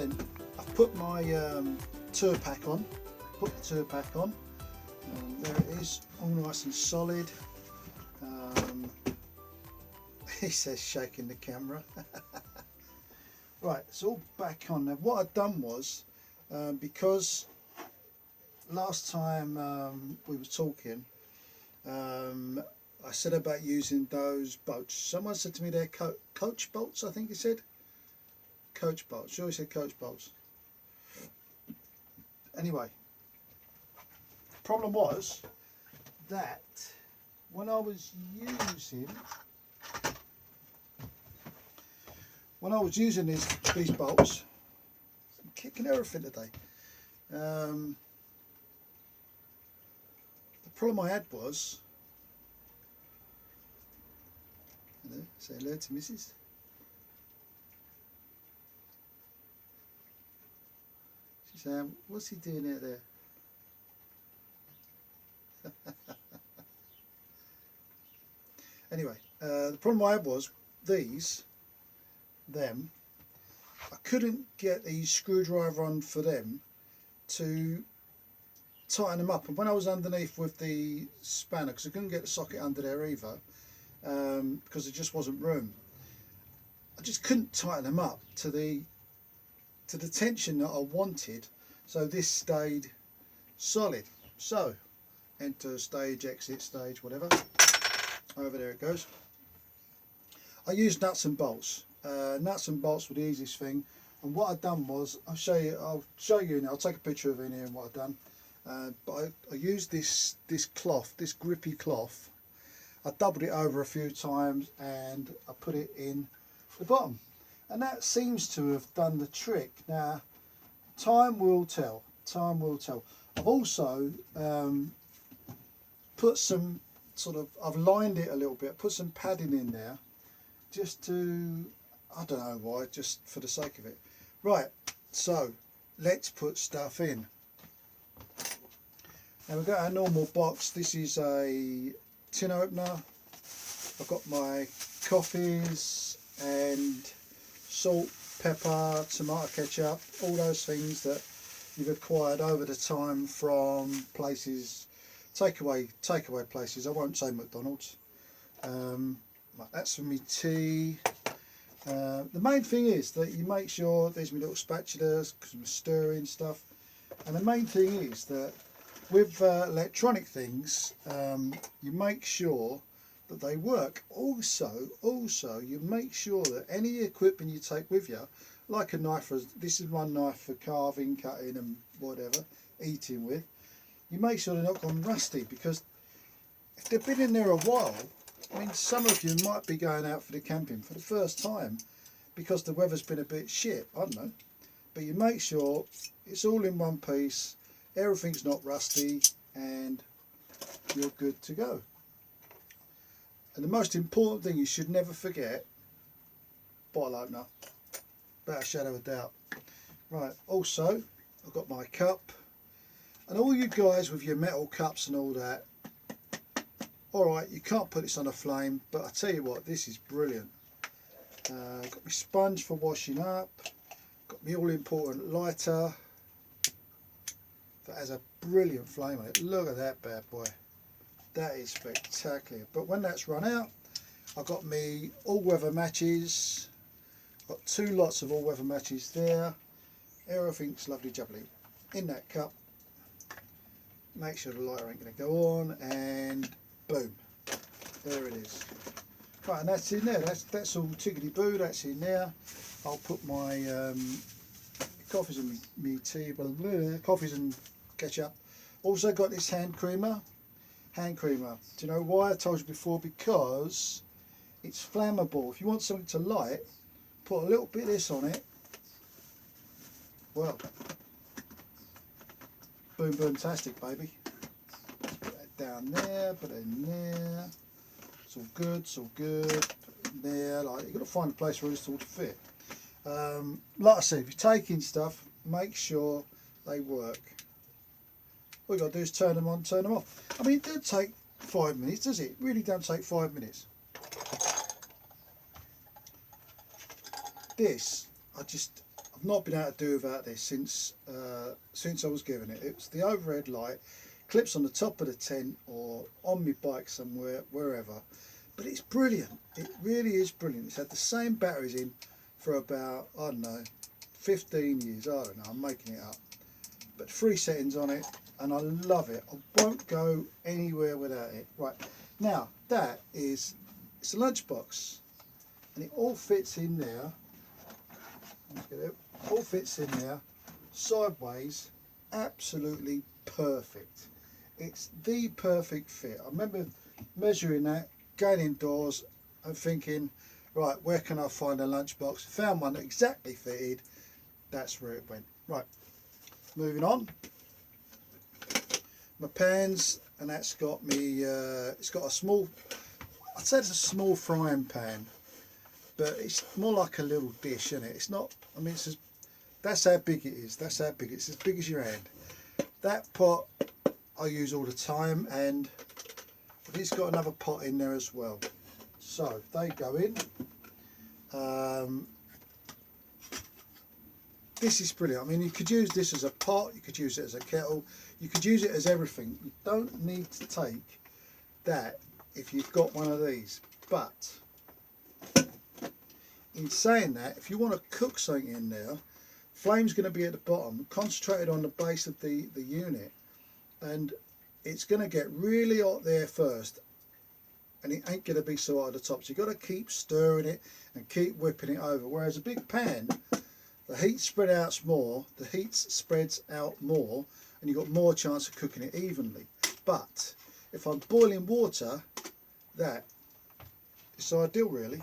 then I've put my tour pack on. Put the tour pack on. There it is, all nice and solid. He says shaking the camera. Right, it's all back on. Now what I've done was, because last time we were talking, I said about using those bolts. Someone said to me they're coach bolts, I think he said. Coach bolts, sure he said coach bolts. Anyway, the problem was that when I was using these bolts, I'm kicking everything today. The problem I had was, say hello to Mrs. She's saying, what's he doing out there? Anyway, the problem I had was I couldn't get the screwdriver on for them to tighten them up, and when I was underneath with the spanner, because I couldn't get the socket under there either, because there just wasn't room, I just couldn't tighten them up to the tension that I wanted, so this stayed solid. So enter stage, exit stage, whatever, over there it goes. I used nuts and bolts. Nuts and bolts were the easiest thing, and what I've done was, I'll show you now. I'll take a picture of it in here and what I've done. But I used this cloth, this grippy cloth. I doubled it over a few times and I put it in the bottom, and that seems to have done the trick. Now time will tell, time will tell. I've also put some I've lined it a little bit, put some padding in there, just to, I don't know why, just for the sake of it. Right, so let's put stuff in. Now we've got our normal box. This is a tin opener. I've got my coffees and salt, pepper, tomato ketchup, all those things that you've acquired over the time from places, takeaway places. I won't say McDonald's. That's for me tea. The main thing is that you make sure there's my little spatulas because I'm stirring stuff, and the main thing is that with electronic things, you make sure that they work. Also you make sure that any equipment you take with you, like a knife, this is one knife for carving, cutting and whatever, eating with, you make sure they're not gone rusty, because if they've been in there a while, I mean, some of you might be going out for the camping for the first time because the weather's been a bit shit, I don't know, but you make sure it's all in one piece, everything's not rusty, and you're good to go. And the most important thing you should never forget, bottle opener, without a shadow of a doubt. Right, also I've got my cup, and all you guys with your metal cups and all that, alright, you can't put this on a flame, but I tell you what, this is brilliant. Got my sponge for washing up, got my all important lighter that has a brilliant flame on it. Look at that bad boy, that is spectacular. But when that's run out, I've got me all-weather matches, got 2 lots of all-weather matches there, everything's lovely jubbly in that cup. Make sure the lighter ain't going to go on, and boom, there it is. Right, and that's in there, that's all tickety-boo, that's in there. I'll put my coffees and me tea, coffees and ketchup. Also got this hand creamer. Do you know why? I told you before, because it's flammable. If you want something to light, put a little bit of this on it. Well, boom, boom-tastic, baby. Put that down there, put it in there. It's all good, it's all good. Put it in there. Like, you've got to find a place where it's all to fit. Like I said, if you're taking stuff, make sure they work. All you got to do is turn them on, turn them off. I mean, it don't take 5 minutes, does it? It really don't take 5 minutes. This, I've not been able to do without this since I was given it. It's the overhead light, clips on the top of the tent or on my bike somewhere, wherever. But it's brilliant. It really is brilliant. It's had the same batteries in for about, I don't know, 15 years. I don't know, I'm making it up. But 3 settings on it, and I love it. I won't go anywhere without it. Right, now that is, it's a lunchbox, and it all fits in there. Let's get it. All fits in there, sideways, absolutely perfect. It's the perfect fit. I remember measuring that, going indoors and thinking, right, where can I find a lunchbox? Found one that exactly fitted. That's where it went. Right, moving on. My pans, and that's got me, it's got a small, I'd say it's a small frying pan, but it's more like a little dish, isn't it? It's not, I mean, it's that's how big it is. That's how big it's as big as your hand. That pot I use all the time, and it's got another pot in there as well. So they go in. This is brilliant. I mean, you could use this as a pot, you could use it as a kettle, you could use it as everything. You don't need to take that if you've got one of these. But in saying that, if you want to cook something in there, flame's going to be at the bottom, concentrated on the base of the unit, and it's going to get really hot there first, and it ain't going to be so hot at the top. So you've got to keep stirring it and keep whipping it over. Whereas a big pan, the heat spreads out more, and you've got more chance of cooking it evenly. But if I'm boiling water, that is ideal really.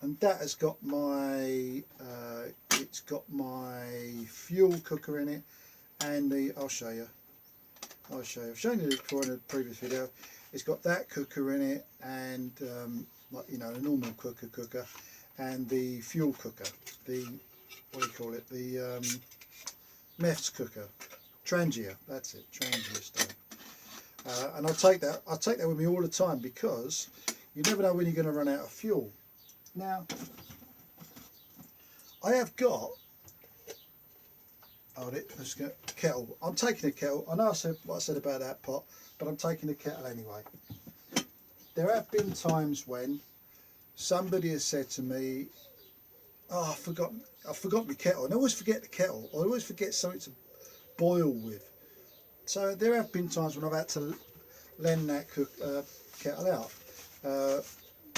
And that has got my it's got my fuel cooker in it, and I'll show you. I've shown you this before in a previous video. It's got that cooker in it, and like, you know, a normal cooker, and the fuel cooker, the, what do you call it, the MEFS cooker, Trangia, that's it, Trangia style. And I take that with me all the time, because you never know when you're going to run out of fuel. Now, I have got, let's go, kettle. I'm taking a kettle. I know I said what I said about that pot, but I'm taking a kettle anyway. There have been times when somebody has said to me, oh, I forgot my kettle. And I always forget the kettle. I always forget something to boil with. So there have been times when I've had to lend that kettle out.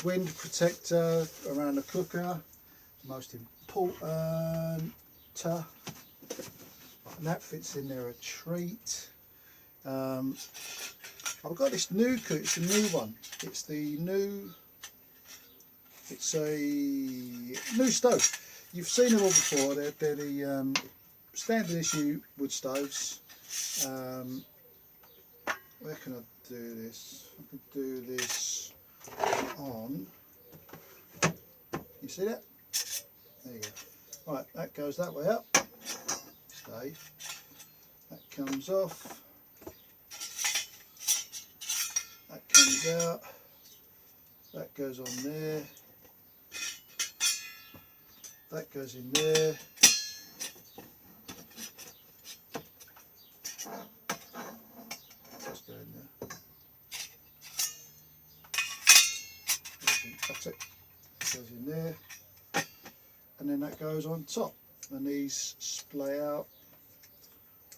Wind protector around the cooker, most important. And that fits in there a treat. I've got this new cooker, it's a new one. It's a new stove. You've seen them all before. They're the standard issue wood stoves. Where can I do this? I can do this on, you see that? There you go. Right, that goes that way up. Stay. That comes off. That comes out. That goes on there. That goes in there. Just go in there. That's it. Goes in there. And then that goes on top. And these splay out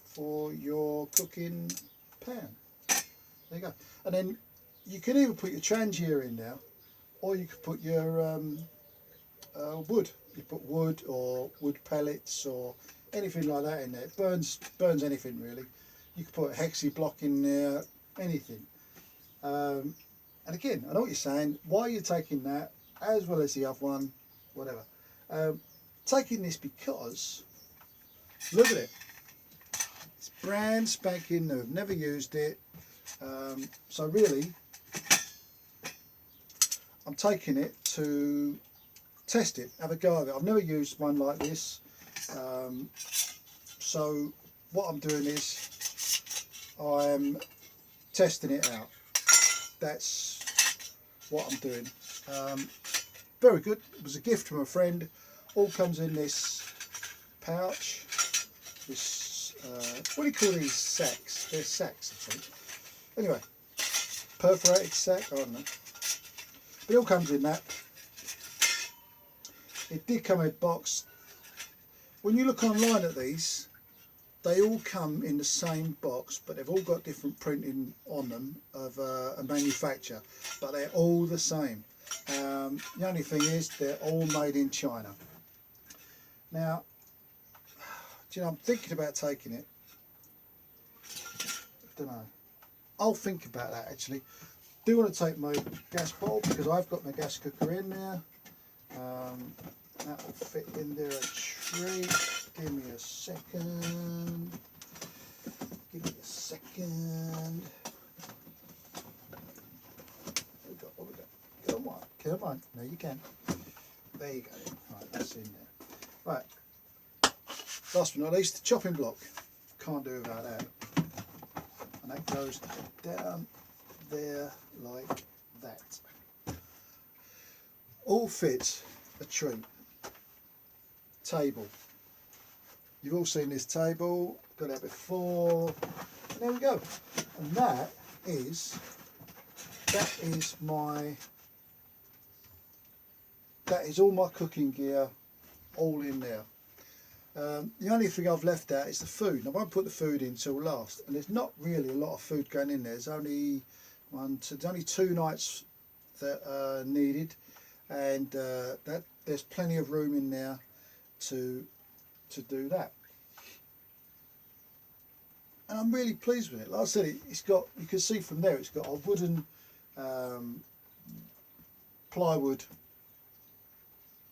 for your cooking pan. There you go. And then you can either put your Trangia in there, or you could put your wood. You put wood or wood pellets or anything like that in there. It burns anything really. You could put a hexi block in there, anything. And again, I know what you're saying. Why are you taking that as well as the other one? Whatever. Taking this because look at it. It's brand spanking new. Never used it. So really, I'm taking it to test it, have a go of it. I've never used one like this. So what I'm doing is I'm testing it out. That's what I'm doing. very good. It was a gift from a friend. All comes in this pouch. This what do you call these sacks? They're sacks, I think. Anyway, perforated sack. I don't know. But it all comes in that. It did come in a box. When you look online at these, they all come in the same box, but they've all got different printing on them of a manufacturer, but they're all the same. The only thing is they're all made in China. Now, do you know, I'm thinking about taking it. I don't know. I'll think about that actually. Do want to take my gas bottle because I've got my gas cooker in there. That will fit in there a treat. Give me a second. Give me a second. What we got? Come on, come on. No, you can. There you go. Right, that's in there. Right. Last but not least, the chopping block. Can't do without that. And that goes down there like that. All fits a treat. Table. You've all seen this table, got that before. And there we go. And that is all my cooking gear, all in there. The only thing I've left out is the food. I won't put the food in till last, and there's not really a lot of food going in there. There's only there's only 2 nights that are needed, and that there's plenty of room in there to do that. And I'm really pleased with it. Like I said, it's got, you can see from there, it's got a wooden plywood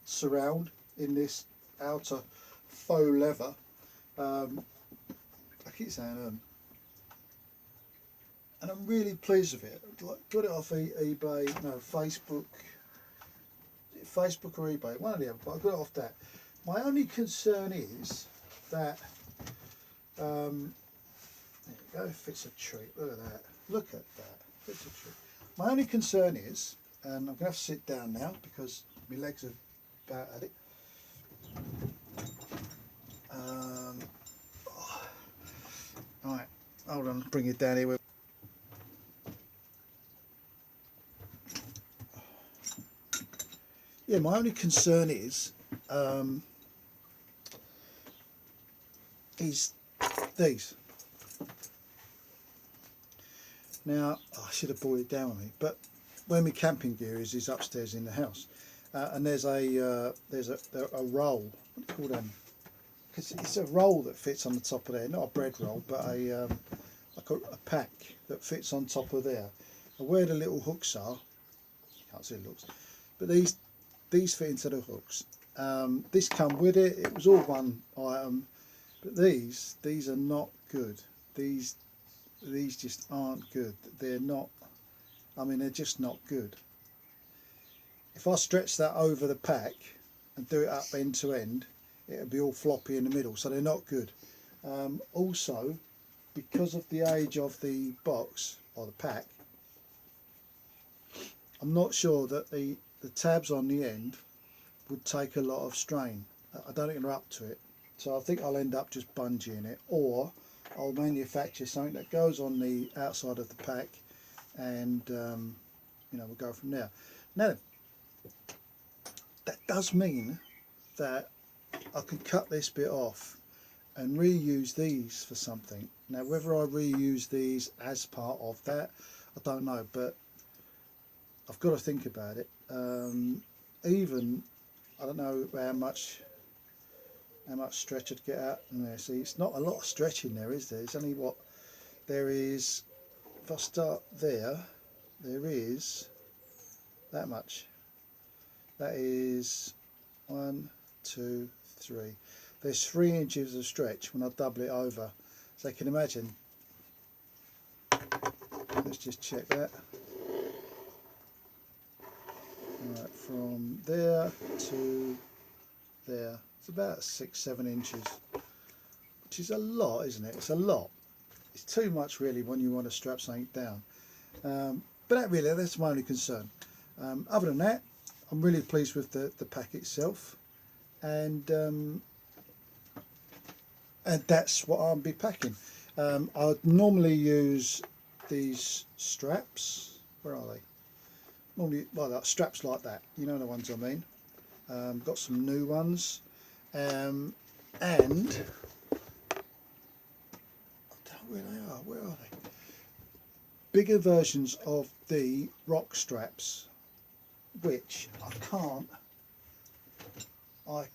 surround in this outer faux leather. I keep saying and I'm really pleased with it. Got it off eBay, no, Facebook or eBay, one of the other, but I got it off that. My only concern is that there you go, fits a treat. Look at that. Look at that. Fits a treat. My only concern is, and I'm going to have to sit down now because my legs are about at it. Right, hold on, bring it down here. Yeah, my only concern is these. Now, I should have brought it down with me, but where my camping gear is upstairs in the house, and there's a roll. What do you call them? Because it's a roll that fits on the top of there, not a bread roll, but like a pack that fits on top of there. And where the little hooks are, you can't see the hooks, but these fit into the hooks. This come with it. It was all one item, but these are not good. These just aren't good. They're not. I mean, they're just not good. If I stretch that over the pack and do it up end to end, it'll be all floppy in the middle. So they're not good. Also, because of the age of the box or the pack, I'm not sure that the tabs on the end would take a lot of strain. I don't think they're up to it, so I think I'll end up just bungeeing it, or I'll manufacture something that goes on the outside of the pack, and you know, we'll go from there. Now, that does mean that I can cut this bit off and reuse these for something. Now, whether I reuse these as part of that, I don't know, but I've got to think about it. Even, I don't know how much stretch I'd get out in there. See, it's not a lot of stretch in there, is there? It's only what there is. If I start there, there is that much. That is 1, 2, 3. There's 3 inches of stretch when I double it over. So you can imagine. Let's just check that. Right, from there to there, it's about 6-7 inches, which is a lot, isn't it? It's a lot. It's too much really when you want to strap something down. But that's my only concern. Other than that, I'm really pleased with the pack itself, and that's what I'll be packing. I'd normally use these straps. Where are they? Normally, well, like straps like that. You know the ones I mean. Got some new ones, and I don't know where they are. Where are they? Bigger versions of the rock straps, which I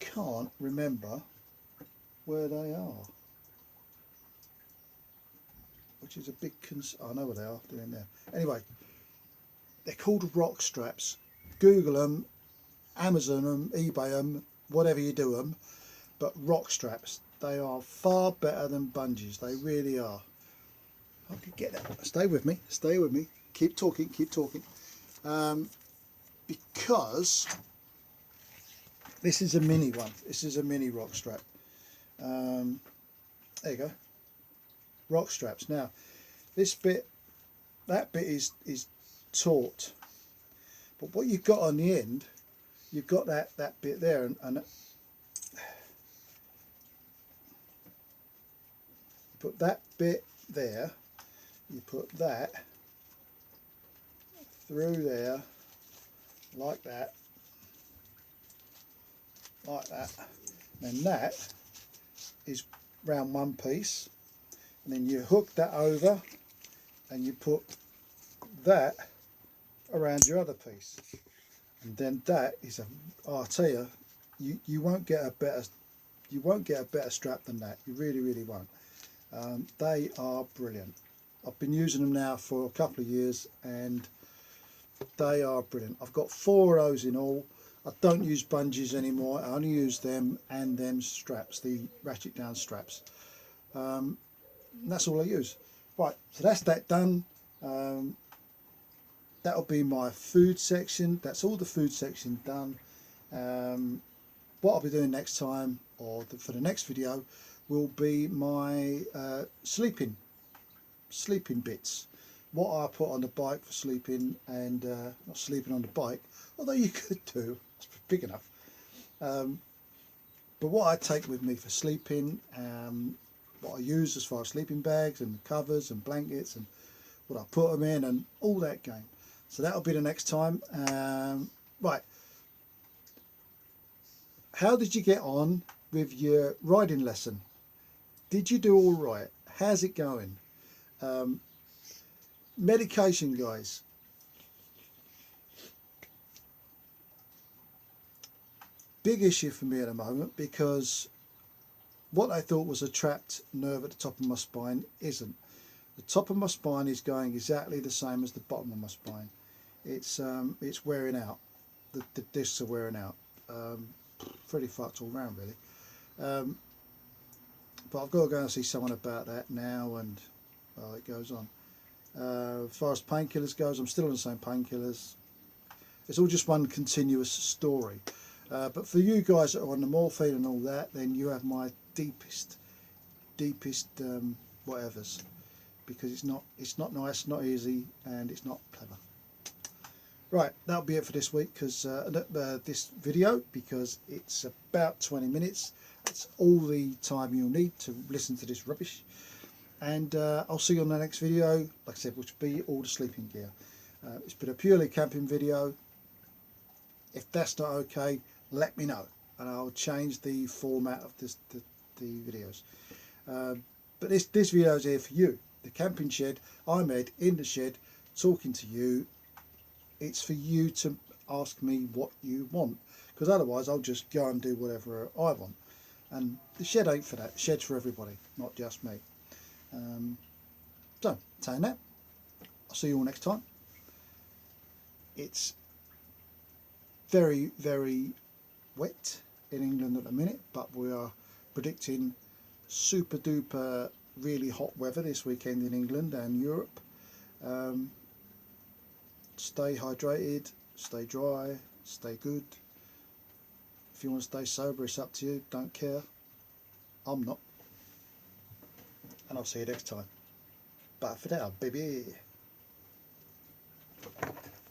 can't remember where they are, which is a big I know where they are. They're in there. Anyway, they're called rock straps. Google them, Amazon them, eBay them, whatever you do them, but rock straps, they are far better than bungees. They really are. I could get that. Stay with me, keep talking, because this is a mini one. This is a mini rock strap. There you go, rock straps. Now this bit, that bit is taut, but what you've got on the end, you've got that bit there, and put that bit there, you put that through there like that, and that is round one piece, and then you hook that over and you put that around your other piece, and then that is I'll tell you, you won't get a better strap than that. You really won't. They are brilliant. I've been using them now for a couple of years, and they are brilliant. I've got 4 of those in all. I don't use bungees anymore. I only use them and them straps, the ratchet down straps. And that's all I use. Right, so that's that done. That'll be my food section. That's all the food section done. What I'll be doing next time, or for the next video, will be my sleeping bits. What I put on the bike for sleeping, and not sleeping on the bike, although you could do, it's big enough. But what I take with me for sleeping, what I use as far as sleeping bags and covers and blankets, and what I put them in, and all that game. So that'll be the next time. Right, how did you get on with your riding lesson? Did you do all right? How's it going? Medication, guys. Big issue for me at the moment, because what I thought was a trapped nerve at the top of my spine isn't. The top of my spine is going exactly the same as the bottom of my spine. It's wearing out. The discs are wearing out. Pretty fucked all round, really. But I've got to go and see someone about that now, and well, it goes on. As far as painkillers goes, I'm still on the same painkillers. It's all just one continuous story. But for you guys that are on the morphine and all that, then you have my deepest whatevers, because it's not nice, not easy, and it's not clever. Right, that'll be it for this week, because this video, because it's about 20 minutes. That's all the time you'll need to listen to this rubbish. And I'll see you on the next video, like I said, which will be all the sleeping gear. It's been a purely camping video. If that's not okay, let me know, and I'll change the format of the videos. But this video is here for you. The camping shed, I'm Ed in the shed talking to you. It's for you to ask me what you want, because otherwise I'll just go and do whatever I want. And the shed ain't for that. The shed's for everybody, not just me. So, saying that, I'll see you all next time. It's very wet in England at the minute, but we are predicting super duper really hot weather this weekend in England and Europe. Stay hydrated, stay dry, stay good. If you want to stay sober, it's up to you. Don't care. I'm not. And I'll see you next time. Bye for now, baby.